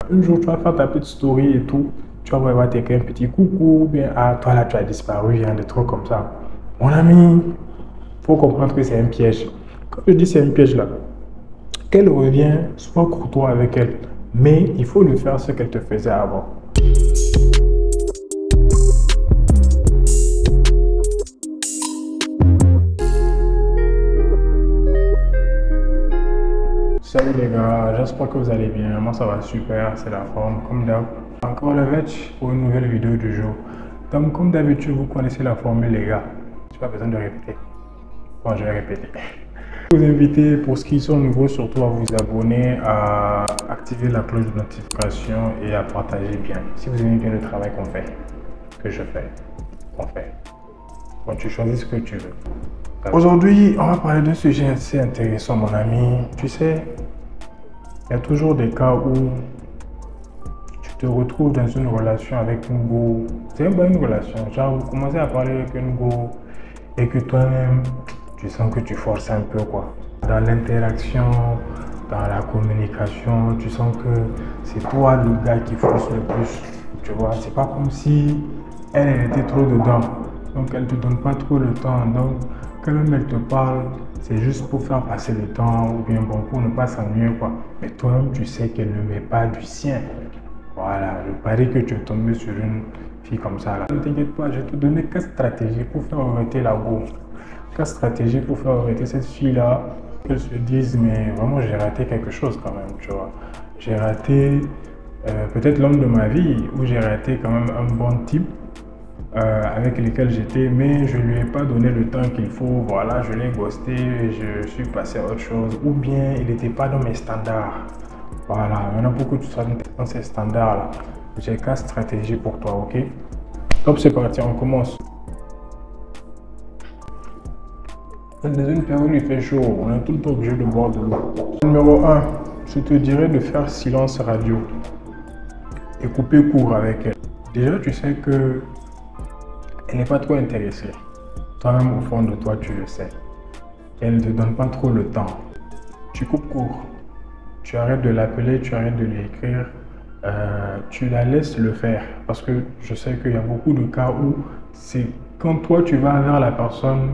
Un jour, tu vas faire ta petite story et tout. Tu vas voir t'écrire un petit coucou, ou bien ah, toi là, tu as disparu, hein, des trucs comme ça. Mon ami, faut comprendre que c'est un piège. Quand je dis c'est un piège là, qu'elle revient, sois courtois avec elle. Mais il faut lui faire ce qu'elle te faisait avant. Salut les gars, j'espère que vous allez bien. Moi ça va super, c'est la forme comme d'hab. Encore le match pour une nouvelle vidéo du jour. Donc comme d'habitude, vous connaissez la formule les gars. J'ai pas besoin de répéter. Bon, je vais répéter. Je vous invite pour ceux qui sont nouveaux surtout à vous abonner, à activer la cloche de notification et à partager bien. Si vous aimez bien le travail qu'on fait, que je fais, qu'on fait. Bon, tu choisis ce que tu veux. Aujourd'hui, on va parler d'un sujet assez intéressant, mon ami. Tu sais, il y a toujours des cas où tu te retrouves dans une relation avec une go. C'est une bonne relation. Genre, vous commencez à parler avec une go et que toi-même, tu sens que tu forces un peu, quoi. Dans l'interaction, dans la communication, tu sens que c'est toi le gars qui force le plus. Tu vois, c'est pas comme si elle était trop dedans. Donc, elle ne te donne pas trop le temps. Donc, quand même elle te parle, c'est juste pour faire passer le temps ou bien bon, pour ne pas s'ennuyer, quoi. Mais toi-même, tu sais qu'elle ne met pas du sien. Voilà, je parie que tu es tombé sur une fille comme ça, là. Ne t'inquiète pas, je vais te donner 4 stratégies pour faire arrêter la go. 4 stratégies pour faire arrêter cette fille-là. Qu'elle se dise, mais vraiment, j'ai raté quelque chose quand même, tu vois. J'ai raté peut-être l'homme de ma vie, ou j'ai raté quand même un bon type. Avec lesquels j'étais, mais je ne lui ai pas donné le temps qu'il faut. Voilà, je l'ai ghosté, je suis passé à autre chose. Ou bien il n'était pas dans mes standards. Voilà, maintenant pour que tu sois dans ces standards-là, j'ai 4 stratégies pour toi, ok? Top, c'est parti, on commence. Dans une période où il fait chaud, on est tout le temps obligé de boire de l'eau. Numéro 1, je te dirais de faire silence radio et couper court avec elle. Déjà, tu sais que elle n'est pas trop intéressée. Toi-même, au fond de toi, tu le sais. Elle ne te donne pas trop le temps. Tu coupes court. Tu arrêtes de l'appeler, tu arrêtes de lui écrire. Tu la laisses le faire. Parce que je sais qu'il y a beaucoup de cas où c'est quand toi, tu vas vers la personne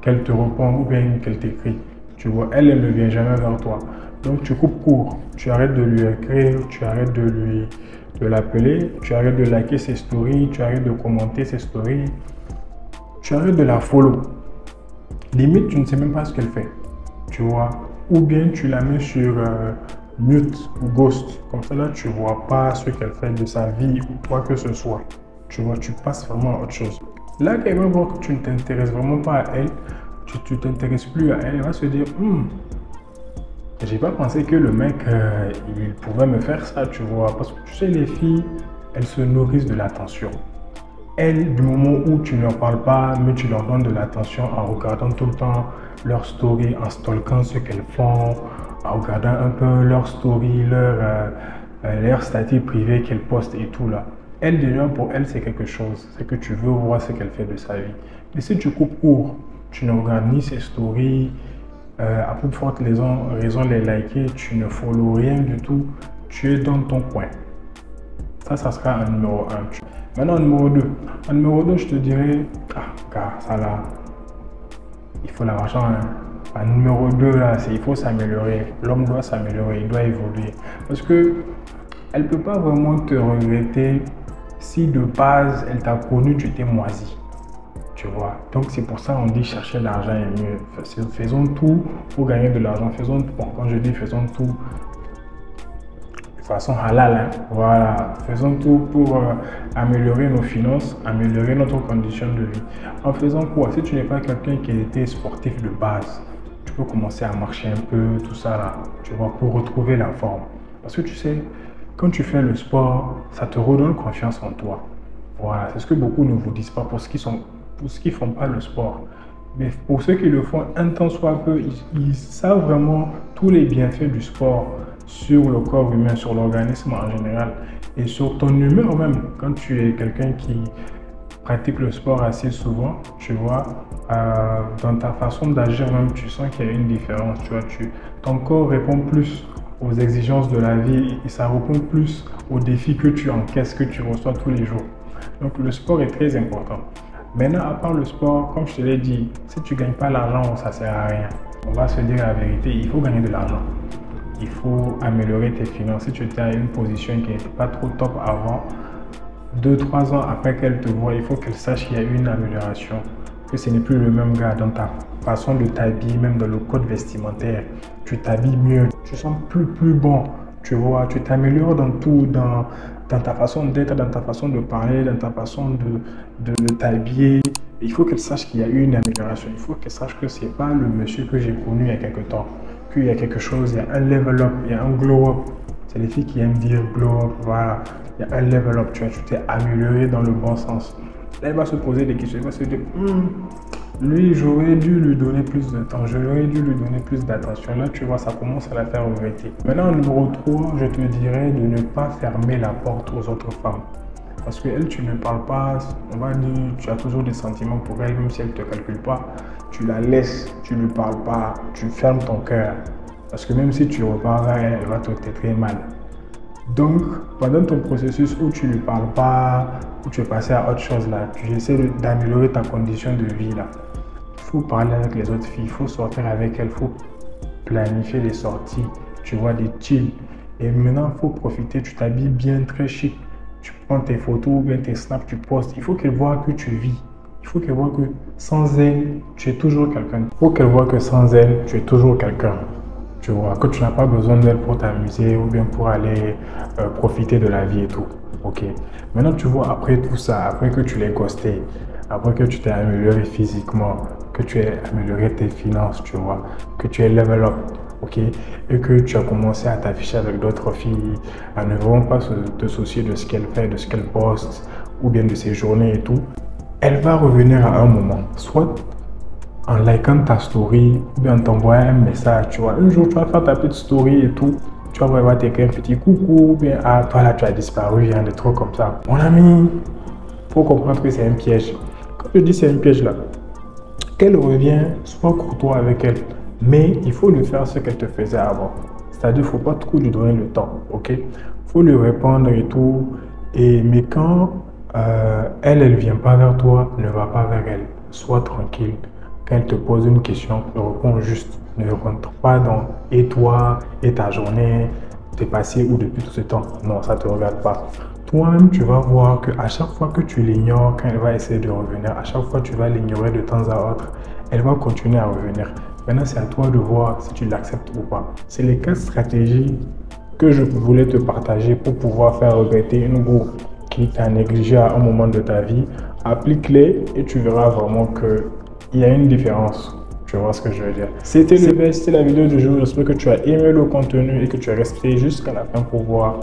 qu'elle te répond ou bien qu'elle t'écrit. Tu vois, elle ne vient jamais vers toi. Donc, tu coupes court. Tu arrêtes de lui écrire, tu arrêtes de l'appeler, tu arrêtes de liker ses stories, tu arrêtes de commenter ses stories, tu arrêtes de la follow. Limite, tu ne sais même pas ce qu'elle fait, tu vois. Ou bien tu la mets sur mute ou ghost. Comme ça, là, tu ne vois pas ce qu'elle fait de sa vie ou quoi que ce soit. Tu vois, tu passes vraiment à autre chose. Là, quand elle va voir que tu ne t'intéresses vraiment pas à elle, tu ne t'intéresses plus à elle, elle va se dire, j'ai pas pensé que le mec, il pouvait me faire ça, tu vois. Parce que tu sais, les filles, elles se nourrissent de l'attention. Elles, du moment où tu ne leur parles pas, mais tu leur donnes de l'attention en regardant tout le temps leurs stories, en stalkant ce qu'elles font, en regardant un peu leurs stories, leurs statuts privés qu'elles postent et tout là. Elle, déjà, pour elle, c'est quelque chose. C'est que tu veux voir ce qu'elle fait de sa vie. Mais si tu coupes court, tu ne regardes ni ses stories, à plus forte raison de les liker, tu ne follow rien du tout, tu es dans ton coin. Ça sera un numéro 1. Maintenant, numéro 2. En numéro 2, je te dirais, car ça là, il faut l'argent. En numéro 2, là, il faut s'améliorer. L'homme doit s'améliorer, il doit évoluer. Parce que elle ne peut pas vraiment te regretter si de base, elle t'a connu, tu étais moisi. Tu vois, donc c'est pour ça qu'on dit chercher l'argent est mieux. Faisons tout pour gagner de l'argent. Faisons tout. Bon, quand je dis faisons tout de façon halal, hein. Voilà, faisons tout pour améliorer nos finances, améliorer notre condition de vie. En faisant quoi? Si tu n'es pas quelqu'un qui était sportif de base, tu peux commencer à marcher un peu, tout ça là, tu vois, pour retrouver la forme. Parce que tu sais, quand tu fais le sport, ça te redonne confiance en toi. Voilà, c'est ce que beaucoup ne vous disent pas pour ceux qui font pas le sport. Mais pour ceux qui le font un temps soit peu, ils savent vraiment tous les bienfaits du sport sur le corps humain, sur l'organisme en général et sur ton humeur même. Quand tu es quelqu'un qui pratique le sport assez souvent, tu vois, dans ta façon d'agir même, tu sens qu'il y a une différence. Tu vois, ton corps répond plus aux exigences de la vie et ça répond plus aux défis que tu encaisses, que tu reçois tous les jours. Donc le sport est très important. Maintenant, à part le sport, comme je te l'ai dit, si tu ne gagnes pas l'argent, ça ne sert à rien. On va se dire la vérité, il faut gagner de l'argent. Il faut améliorer tes finances. Si tu étais à une position qui n'était pas trop top avant, 2-3 ans après qu'elle te voit, il faut qu'elle sache qu'il y a eu une amélioration. Que ce n'est plus le même gars dans ta façon de t'habiller, même dans le code vestimentaire. Tu t'habilles mieux, tu sens plus bon. Tu vois, tu t'améliores dans tout, dans ta façon d'être, dans ta façon de parler, dans ta façon de t'habiller. Il faut qu'elle sache qu'il y a eu une amélioration. Il faut qu'elle sache que ce n'est pas le monsieur que j'ai connu il y a quelque temps. Qu'il y a quelque chose, il y a un level up, il y a un glow up. C'est les filles qui aiment dire glow up, voilà. Il y a un level up, tu t'es amélioré dans le bon sens. Là, elle va se poser des questions, elle va se dire, lui, j'aurais dû lui donner plus de temps, j'aurais dû lui donner plus d'attention. Là, tu vois, ça commence à la faire regretter. Maintenant, numéro 3, je te dirais de ne pas fermer la porte aux autres femmes. Parce qu'elle, tu ne parles pas, on va dire, tu as toujours des sentiments pour elle, même si elle ne te calcule pas. Tu la laisses, tu ne lui parles pas, tu fermes ton cœur. Parce que même si tu repars à elle, elle va te traiter mal. Donc, pendant ton processus où tu ne lui parles pas, où tu es passé à autre chose là, tu essaies d'améliorer ta condition de vie là. Il faut parler avec les autres filles, il faut sortir avec elles, il faut planifier les sorties, tu vois, des chills. Et maintenant, il faut profiter, tu t'habilles bien, très chic. Tu prends tes photos ou bien tes snaps, tu postes. Il faut qu'elle voie que tu vis. Il faut qu'elle voie que sans elle, tu es toujours quelqu'un. Il faut qu'elle voie que sans elle, tu es toujours quelqu'un. Tu vois, que tu n'as pas besoin d'elle pour t'amuser ou bien pour aller profiter de la vie et tout. Ok. Maintenant, tu vois, après tout ça, après que tu l'aies ghosté, après que tu t'es amélioré physiquement, que tu aies amélioré tes finances, tu vois, que tu aies level up, ok, et que tu as commencé à t'afficher avec d'autres filles, à ne vraiment pas te soucier de ce qu'elle fait, de ce qu'elle poste, ou bien de ses journées et tout, elle va revenir à un moment, soit en likant ta story, ou bien en t'envoyant un message, tu vois. Un jour, tu vas faire ta petite story et tout. Tu vas voir, elle va t'écrire un petit coucou, ou bien, ah, toi là, tu as disparu, des trucs comme ça. Mon ami, il faut comprendre que c'est un piège. Quand je dis c'est un piège là, qu'elle revient, sois courtois avec elle. Mais il faut lui faire ce qu'elle te faisait avant. C'est-à-dire, il ne faut pas trop lui donner le temps, ok? Il faut lui répondre et tout. Mais quand elle ne vient pas vers toi, ne va pas vers elle. Sois tranquille. Quand elle te pose une question, réponds juste. Ne rentre pas dans « et toi, et ta journée, t'es passé où depuis tout ce temps ?» Non, ça ne te regarde pas. Toi-même, tu vas voir qu'à chaque fois que tu l'ignores, quand elle va essayer de revenir, à chaque fois que tu vas l'ignorer de temps à autre, elle va continuer à revenir. Maintenant, c'est à toi de voir si tu l'acceptes ou pas. C'est les 4 stratégies que je voulais te partager pour pouvoir faire regretter une go qui t'a négligé à un moment de ta vie. Applique-les et tu verras vraiment qu'il y a une différence. Tu vois ce que je veux dire. C'était la vidéo du jour. J'espère que tu as aimé le contenu et que tu es resté jusqu'à la fin pour voir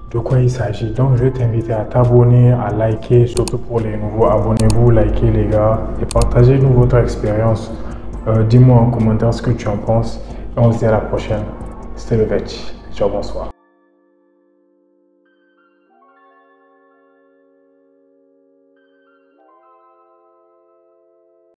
de quoi il s'agit. Donc, je vais t'inviter à t'abonner, à liker, surtout pour les nouveaux. Abonnez-vous, likez les gars et partagez-nous votre expérience. Dis-moi en commentaire ce que tu en penses. Et on se dit à la prochaine. C'était le Vetch. Ciao, bonsoir.